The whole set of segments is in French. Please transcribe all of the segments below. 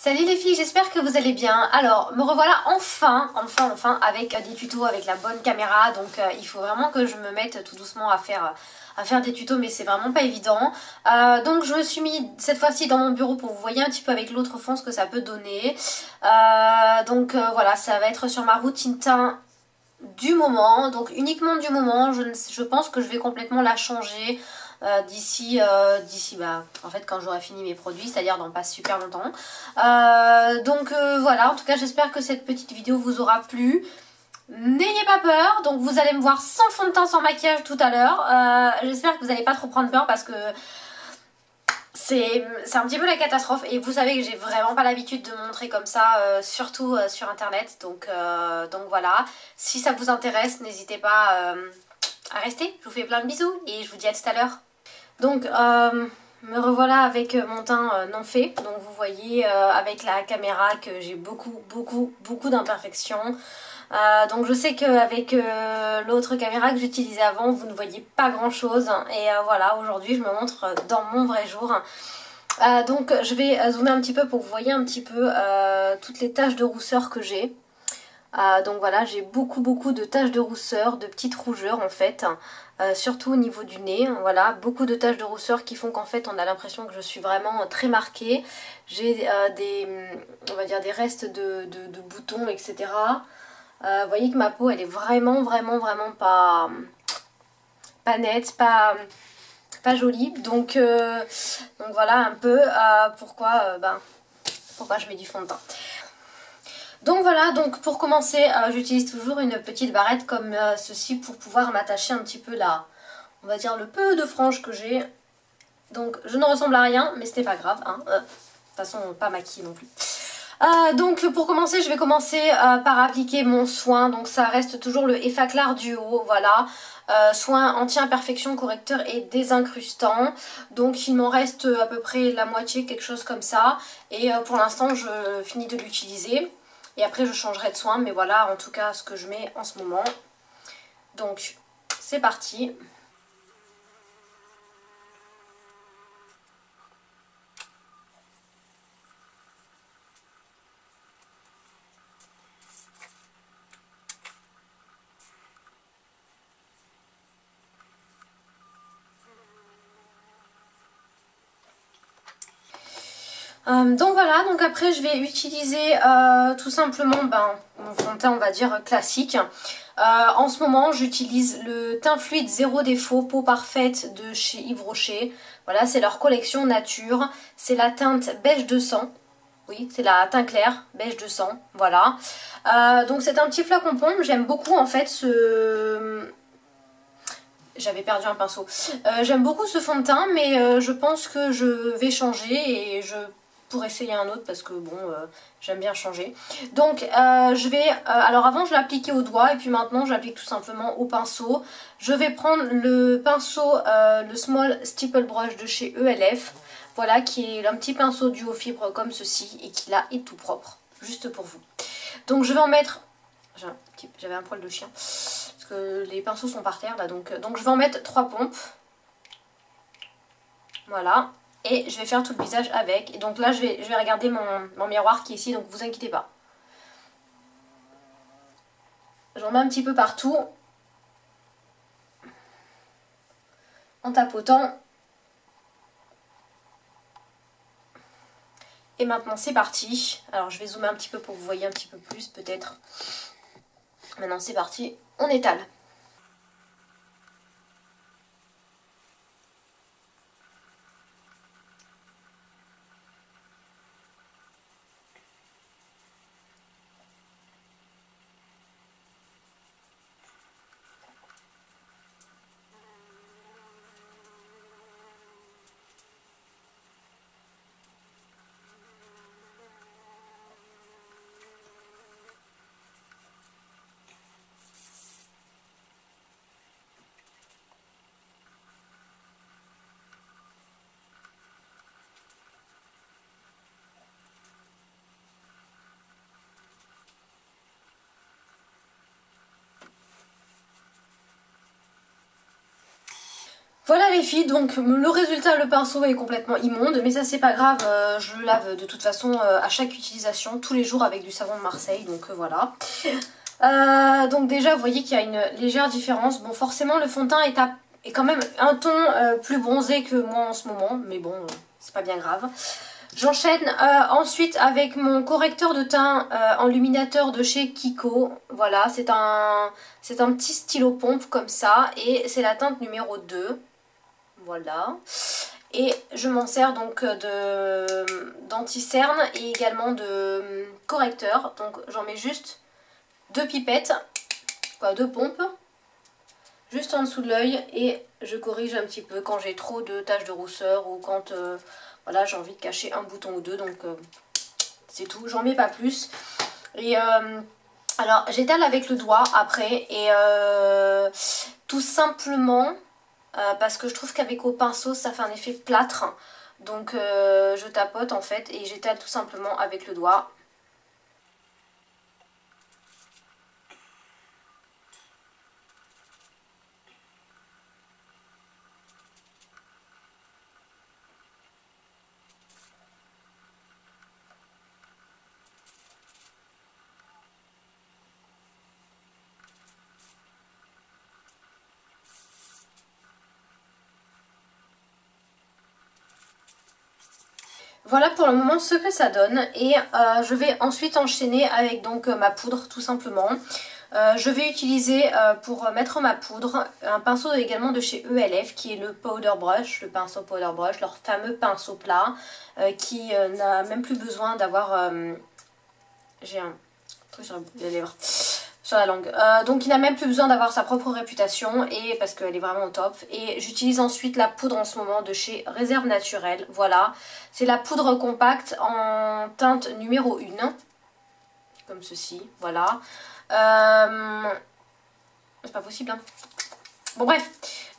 Salut les filles, j'espère que vous allez bien. Alors, me revoilà enfin avec des tutos avec la bonne caméra. Donc il faut vraiment que je me mette tout doucement à faire des tutos, mais c'est vraiment pas évident. Donc je me suis mis cette fois-ci dans mon bureau pour vous voyez un petit peu avec l'autre fond ce que ça peut donner. Voilà, ça va être sur ma routine teint du moment, donc uniquement du moment. Je pense que je vais complètement la changer d'ici en fait quand j'aurai fini mes produits, c'est-à-dire dans pas super longtemps. Voilà, en tout cas j'espère que cette petite vidéo vous aura plu. N'ayez pas peur, donc vous allez me voir sans fond de teint, sans maquillage tout à l'heure. J'espère que vous n'allez pas trop prendre peur parce que c'est un petit peu la catastrophe et vous savez que j'ai vraiment pas l'habitude de montrer comme ça, surtout sur internet. Donc voilà, si ça vous intéresse, n'hésitez pas à rester. Je vous fais plein de bisous et je vous dis à tout à l'heure. Donc me revoilà avec mon teint non fait. Donc vous voyez avec la caméra que j'ai beaucoup d'imperfections. Donc je sais qu'avec l'autre caméra que j'utilisais avant, vous ne voyez pas grand chose. Et voilà, aujourd'hui je me montre dans mon vrai jour. Donc je vais zoomer un petit peu pour que vous voyez un petit peu toutes les taches de rousseur que j'ai. Donc voilà, j'ai beaucoup de taches de rousseur, de petites rougeurs en fait, surtout au niveau du nez. Voilà, beaucoup de taches de rousseur qui font qu'en fait on a l'impression que je suis vraiment très marquée. J'ai on va dire des restes de boutons, etc. Vous voyez que ma peau elle est vraiment pas nette, pas jolie. Donc voilà un peu pourquoi je mets du fond de teint. Donc voilà, donc pour commencer, j'utilise toujours une petite barrette comme ceci pour pouvoir m'attacher un petit peu là, on va dire le peu de franges que j'ai. Donc je ne ressemble à rien, mais c'était pas grave, hein. De toute façon, pas maquillée non plus. Donc pour commencer, je vais commencer par appliquer mon soin. Donc ça reste toujours le Effaclar Duo, voilà. Soin anti-imperfection, correcteur et désincrustant. Donc il m'en reste à peu près la moitié, quelque chose comme ça. Et pour l'instant, je finis de l'utiliser. Et après je changerai de soin, mais voilà en tout cas ce que je mets en ce moment. Donc c'est parti. Donc voilà, donc après je vais utiliser tout simplement mon fond de teint on va dire classique. En ce moment j'utilise le teint fluide zéro défaut peau parfaite de chez Yves Rocher. Voilà, c'est leur collection nature, c'est la teinte beige de sang. Oui, c'est la teint clair, beige de sang, voilà. Donc c'est un petit flacon pompe, j'aime beaucoup en fait ce... J'avais perdu un pinceau. J'aime beaucoup ce fond de teint, mais je pense que je vais changer et je pourrais essayer un autre parce que bon, j'aime bien changer. Donc je vais... alors avant je l'appliquais au doigt et puis maintenant j'applique tout simplement au pinceau. Je vais prendre le pinceau, le Small Stipple Brush de chez ELF. Voilà, qui est un petit pinceau duo fibre comme ceci et qui là est tout propre, juste pour vous. Donc je vais en mettre... J'avais un poil de chien. Parce que les pinceaux sont par terre là, donc je vais en mettre 3 pompes. Voilà. Et je vais faire tout le visage avec. Et donc là je vais regarder mon miroir qui est ici, donc vous inquiétez pas. J'en mets un petit peu partout. En tapotant. Et maintenant c'est parti. Alors je vais zoomer un petit peu pour que vous voyez un petit peu plus peut-être. Maintenant c'est parti, on étale. Voilà les filles, donc le résultat, le pinceau est complètement immonde, mais ça c'est pas grave, je le lave de toute façon à chaque utilisation, tous les jours avec du savon de Marseille, donc voilà. Donc déjà vous voyez qu'il y a une légère différence. Bon, forcément le fond de teint est quand même un ton plus bronzé que moi en ce moment, mais bon, c'est pas bien grave. J'enchaîne ensuite avec mon correcteur de teint enluminateur de chez Kiko. Voilà, c'est un petit stylo pompe comme ça et c'est la teinte numéro 2. Voilà. Et je m'en sers donc d'anti-cerne et également de correcteur. Donc j'en mets juste 2 pipettes, quoi, 2 pompes, juste en dessous de l'œil et je corrige un petit peu quand j'ai trop de taches de rousseur ou quand voilà, j'ai envie de cacher un bouton ou deux, donc c'est tout, j'en mets pas plus. Et alors j'étale avec le doigt après et tout simplement parce que je trouve qu'avec au pinceau ça fait un effet plâtre, donc je tapote en fait et j'étale tout simplement avec le doigt. Voilà pour le moment ce que ça donne et je vais ensuite enchaîner avec donc ma poudre tout simplement. Je vais utiliser pour mettre ma poudre un pinceau également de chez ELF qui est le Powder Brush, le pinceau Powder Brush, leur fameux pinceau plat qui n'a même plus besoin d'avoir... j'ai un truc sur les lèvres, sur la langue. Donc il n'a même plus besoin d'avoir sa propre réputation et parce qu'elle est vraiment au top. Et j'utilise ensuite la poudre en ce moment de chez Réserve Naturelle. Voilà, c'est la poudre compacte en teinte numéro 1. Comme ceci, voilà. C'est pas possible, hein. Bon bref,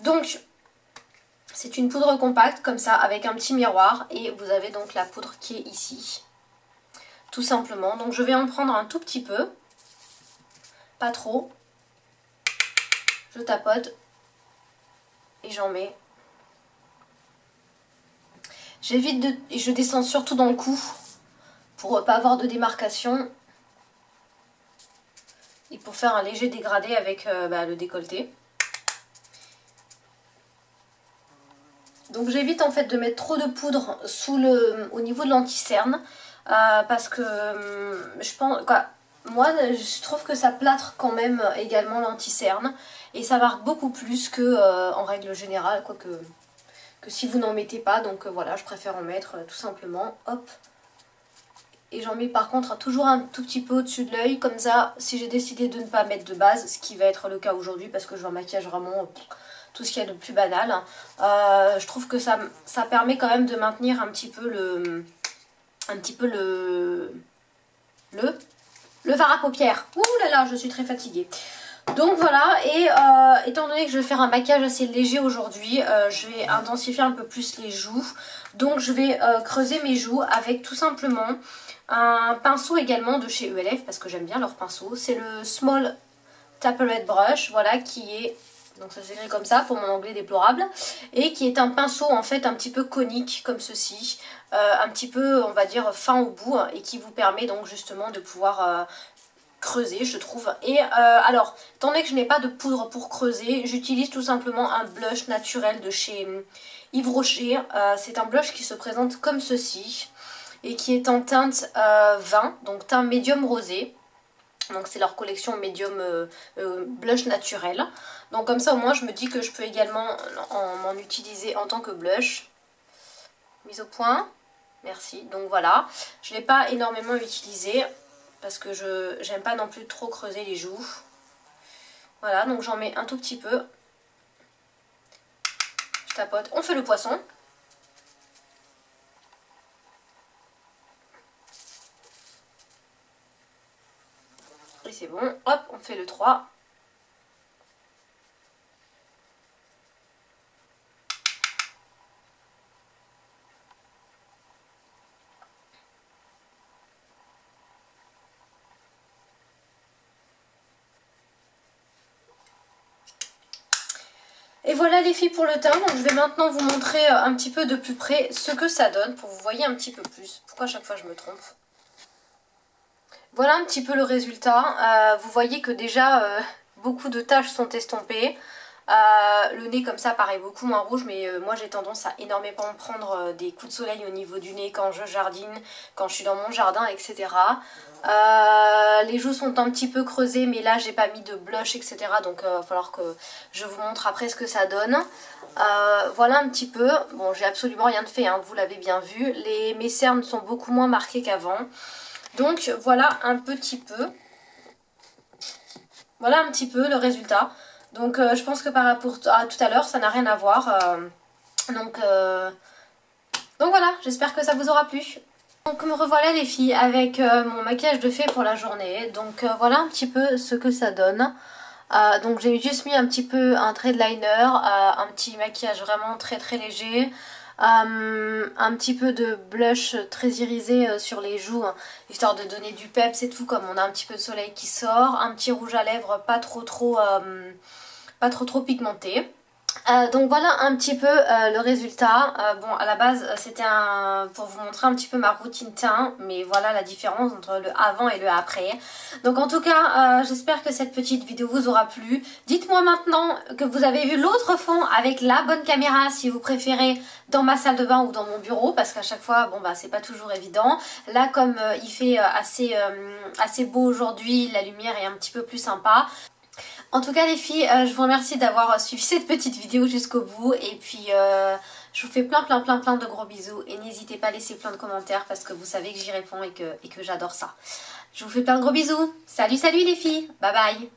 donc c'est une poudre compacte comme ça avec un petit miroir. Et vous avez donc la poudre qui est ici. Tout simplement, donc je vais en prendre un tout petit peu. Pas trop. Je tapote et j'en mets. J'évite de... et je descends surtout dans le cou pour pas avoir de démarcation et pour faire un léger dégradé avec le décolleté. Donc j'évite en fait de mettre trop de poudre au niveau de l'anti-cerne parce que je pense... quoi, moi, je trouve que ça plâtre quand même également l'anti-cerne et ça marque beaucoup plus que en règle générale, quoique que si vous n'en mettez pas. Donc voilà, je préfère en mettre tout simplement. Hop. Et j'en mets par contre toujours un tout petit peu au-dessus de l'œil, comme ça, si j'ai décidé de ne pas mettre de base, ce qui va être le cas aujourd'hui parce que je vais en maquillage vraiment tout ce qu'il y a de plus banal. Je trouve que ça permet quand même de maintenir un petit peu le fard à paupières. Ouh là là, je suis très fatiguée. Donc voilà, et étant donné que je vais faire un maquillage assez léger aujourd'hui, je vais intensifier un peu plus les joues. Donc je vais creuser mes joues avec tout simplement un pinceau également de chez ELF, parce que j'aime bien leur pinceau. C'est le Small Tapered Brush, voilà, qui est... donc ça s'écrit comme ça pour mon anglais déplorable. Et qui est un pinceau en fait un petit peu conique comme ceci. Un petit peu, on va dire, fin au bout. Et qui vous permet donc justement de pouvoir... creuser, je trouve. Et alors, étant donné que je n'ai pas de poudre pour creuser, j'utilise tout simplement un blush naturel de chez Yves Rocher. C'est un blush qui se présente comme ceci et qui est en teinte 20, donc teint médium rosé. Donc c'est leur collection médium blush naturel. Donc comme ça au moins je me dis que je peux également m'en utiliser en tant que blush. Mise au point. Merci. Donc voilà, je ne l'ai pas énormément utilisé parce que je j'aime pas non plus trop creuser les joues. Voilà, donc j'en mets un tout petit peu. Je tapote. On fait le poisson. Et c'est bon. Hop, on fait le 3. Et voilà les filles pour le teint, donc je vais maintenant vous montrer un petit peu de plus près ce que ça donne pour que vous voyez un petit peu plus. Pourquoi à chaque fois je me trompe? Voilà un petit peu le résultat. Vous voyez que déjà beaucoup de taches sont estompées. Le nez comme ça paraît beaucoup moins rouge, mais moi j'ai tendance à énormément prendre des coups de soleil au niveau du nez quand je jardine, quand je suis dans mon jardin, etc. Les joues sont un petit peu creusées, mais là j'ai pas mis de blush, etc. Donc il va falloir que je vous montre après ce que ça donne. Voilà un petit peu. Bon, j'ai absolument rien de fait, hein, vous l'avez bien vu. Mes cernes sont beaucoup moins marquées qu'avant. Donc voilà un petit peu. Voilà un petit peu le résultat. Donc je pense que par rapport à tout à l'heure, ça n'a rien à voir. Donc voilà, j'espère que ça vous aura plu. Donc me revoilà les filles avec mon maquillage de fée pour la journée. Donc voilà un petit peu ce que ça donne. Donc j'ai juste mis un petit peu un trait de liner, un petit maquillage vraiment très très léger. Un petit peu de blush très irisé sur les joues, hein, histoire de donner du peps et tout, comme on a un petit peu de soleil qui sort. Un petit rouge à lèvres pas trop pigmenté. Donc voilà un petit peu le résultat. Bon, à la base c'était pour vous montrer un petit peu ma routine teint, mais voilà la différence entre le avant et le après. Donc en tout cas j'espère que cette petite vidéo vous aura plu. Dites-moi maintenant que vous avez vu l'autre fond avec la bonne caméra, si vous préférez dans ma salle de bain ou dans mon bureau, parce qu'à chaque fois bon bah c'est pas toujours évident. Là comme il fait assez beau aujourd'hui, la lumière est un petit peu plus sympa. En tout cas les filles, je vous remercie d'avoir suivi cette petite vidéo jusqu'au bout. Et puis je vous fais plein de gros bisous. Et n'hésitez pas à laisser plein de commentaires parce que vous savez que j'y réponds et que j'adore ça. Je vous fais plein de gros bisous. Salut les filles, bye bye.